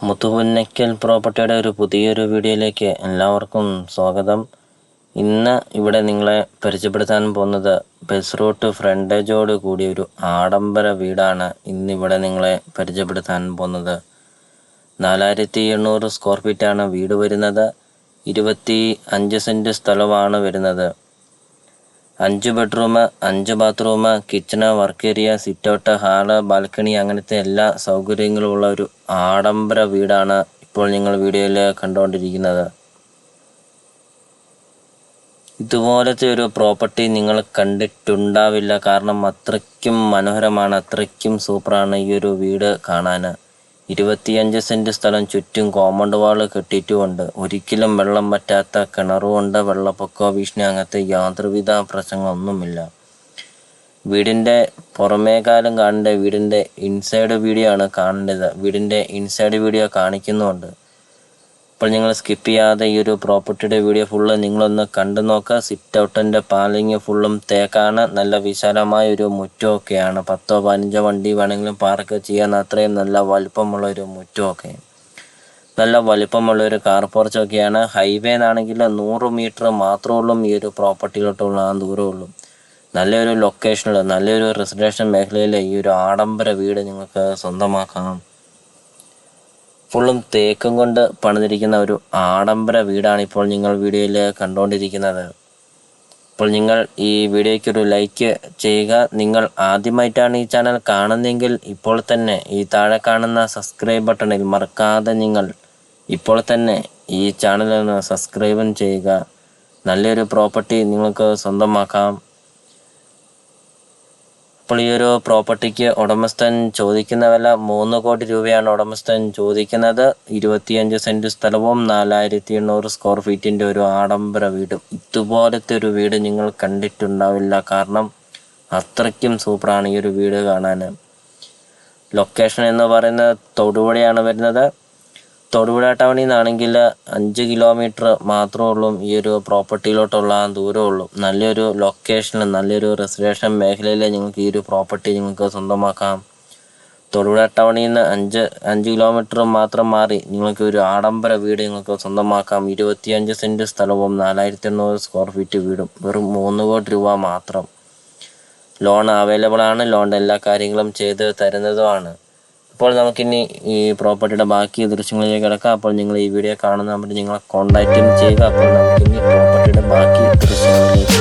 മുത്തുപുന്നയ്ക്കൽ പ്രോപ്പർട്ടിയുടെ ഒരു പുതിയൊരു വീഡിയോയിലേക്ക് എല്ലാവർക്കും സ്വാഗതം. ഇന്ന് ഇവിടെ നിങ്ങളെ പരിചയപ്പെടുത്താൻ പോകുന്നത് ബസ് റൂട്ട് ഫ്രണ്ടേജോട് കൂടിയ ഒരു ആഡംബര വീടാണ് ഇന്നിവിടെ നിങ്ങളെ പരിചയപ്പെടുത്താൻ പോകുന്നത്. 4800 സ്ക്വയർ ഫീറ്റാണ് വീട് വരുന്നത്. 25 സെൻറ്റ് സ്ഥലമാണ് വരുന്നത്. 5 bedroom, 5 bathroom, kitchen, work area, sit out, hall, balcony അങ്ങനത്തെ എല്ലാ സൗകര്യങ്ങളുമുള്ള ഒരു ആഡംബര വീടാണ് ഇപ്പോൾ നിങ്ങൾ വീഡിയോയിൽ കണ്ടുകൊണ്ടിരിക്കുന്നത്. ഇതുപോലത്തെ ഒരു പ്രോപ്പർട്ടി നിങ്ങൾ കണ്ടിട്ടുണ്ടാവില്ല. കാരണം അത്രയ്ക്കും മനോഹരമാണ്, അത്രയ്ക്കും സൂപ്പറാണ് ഈ ഒരു വീട് കാണാൻ. 25 സെൻറ്റ് സ്ഥലം, ചുറ്റും കോമ്പൗണ്ട് വാള് കെട്ടിയിട്ടുമുണ്ട്. ഒരിക്കലും വെള്ളം പറ്റാത്ത കിണറുമുണ്ട്. വെള്ളപ്പൊക്കോ ഭീഷണി അങ്ങനത്തെ യാതൊരുവിധ പ്രശ്നങ്ങളൊന്നുമില്ല. വീടിൻ്റെ പുറമേക്കാലം കാണേണ്ട വീടിൻ്റെ ഇൻസൈഡ് വീഡിയോ ആണ് കാണേണ്ടത്. വീടിൻ്റെ ഇൻസൈഡ് വീഡിയോ കാണിക്കുന്നുമുണ്ട്. അപ്പോൾ നിങ്ങൾ സ്കിപ്പ് ചെയ്യാതെ ഈ ഒരു പ്രോപ്പർട്ടിയുടെ വീഡിയോ ഫുള്ള് നിങ്ങളൊന്ന് കണ്ടു നോക്കുക. സിറ്റ് ഔട്ടിൻ്റെ പാലിങ് ഫുള്ളും തേക്കാണ്. നല്ല വിശാലമായ ഒരു മുറ്റമൊക്കെയാണ്. 10-15 വണ്ടി വേണമെങ്കിലും പാർക്ക് ചെയ്യാൻ അത്രയും നല്ല വലിപ്പമുള്ള ഒരു മുറ്റമൊക്കെ, നല്ല വലിപ്പമുള്ള ഒരു കാർ പോർച്ചൊക്കെയാണ്. ഹൈവേ എന്നാണെങ്കിൽ 100 മീറ്റർ മാത്രമേ ഉള്ളൂ ഈ ഒരു പ്രോപ്പർട്ടിയിലോട്ടുള്ള ആ ദൂരമുള്ളൂ. നല്ലൊരു ലൊക്കേഷനിൽ, നല്ലൊരു റെസിഡൻഷ്യൽ മേഖലയിൽ ഈ ഒരു ആഡംബര വീട് നിങ്ങൾക്ക് സ്വന്തമാക്കാം. ഫുള്ളും തേക്കും കൊണ്ട് പണിതിരിക്കുന്ന ഒരു ആഡംബര വീടാണ് ഇപ്പോൾ നിങ്ങൾ വീഡിയോയിൽ കണ്ടുകൊണ്ടിരിക്കുന്നത്. അപ്പോൾ നിങ്ങൾ ഈ വീഡിയോയ്ക്ക് ഒരു ലൈക്ക് ചെയ്യുക. നിങ്ങൾ ആദ്യമായിട്ടാണ് ഈ ചാനൽ കാണുന്നതെങ്കിൽ ഇപ്പോൾ തന്നെ ഈ താഴെ കാണുന്ന സബ്സ്ക്രൈബ് ബട്ടണിൽ മറക്കാതെ നിങ്ങൾ ഇപ്പോൾ തന്നെ ഈ ചാനലൊന്ന് സബ്സ്ക്രൈബും ചെയ്യുക. നല്ലൊരു പ്രോപ്പർട്ടി നിങ്ങൾക്ക് സ്വന്തമാക്കാം. അപ്പോൾ ഈ ഒരു പ്രോപ്പർട്ടിക്ക് ഉടമസ്ഥൻ ചോദിക്കുന്ന വില 3 കോടി രൂപയാണ് ഉടമസ്ഥൻ ചോദിക്കുന്നത്. 25 സെൻറ്റ് സ്ഥലവും 4800 സ്ക്വയർ ഫീറ്റിൻ്റെ ഒരു ആഡംബര വീടും. ഇതുപോലത്തെ ഒരു വീട് നിങ്ങൾ കണ്ടിട്ടുണ്ടാവില്ല. കാരണം അത്രയ്ക്കും സൂപ്പറാണ് ഈ ഒരു വീട് കാണാൻ. ലൊക്കേഷൻ എന്ന് പറയുന്നത് തൊടുപുഴയാണ് വരുന്നത്. തൊടുപുഴ ടൗണിൽ നിന്നാണെങ്കിൽ 5 കിലോമീറ്റർ മാത്രമേ ഉള്ളൂ ഈ ഒരു പ്രോപ്പർട്ടിയിലോട്ടുള്ള ദൂരമുള്ളൂ. നല്ലൊരു ലൊക്കേഷനിൽ, നല്ലൊരു റെസിഡൻഷ്യൽ മേഖലയിൽ നിങ്ങൾക്ക് ഈ ഒരു പ്രോപ്പർട്ടി നിങ്ങൾക്ക് സ്വന്തമാക്കാം. തൊടുപുഴ ടൗണിൽ നിന്ന് 5 കിലോമീറ്റർ മാത്രം മാറി നിങ്ങൾക്ക് ഒരു ആഡംബര വീട് നിങ്ങൾക്ക് സ്വന്തമാക്കാം. 25 സെൻറ്റ് സ്ഥലവും 4800 സ്ക്വയർ ഫീറ്റ് വീടും വെറും 3 കോടി രൂപ മാത്രം. ലോൺ അവൈലബിൾ ആണ്. ലോണിൻ്റെ എല്ലാ കാര്യങ്ങളും ചെയ്ത് തരുന്നതുമാണ്. അപ്പോൾ നമുക്കിനി ഈ പ്രോപ്പർട്ടിയുടെ ബാക്കി ദൃശ്യങ്ങളിലേക്ക് കിടക്കാം. അപ്പോൾ നിങ്ങൾ ഈ വീഡിയോ കാണുന്ന നമ്പർ നിങ്ങളെ കോൺടാക്റ്റും ചെയ്യുക. അപ്പോൾ നമുക്കിനി പ്രോപ്പർട്ടിയുടെ ബാക്കി ദൃശ്യങ്ങളിലേക്ക്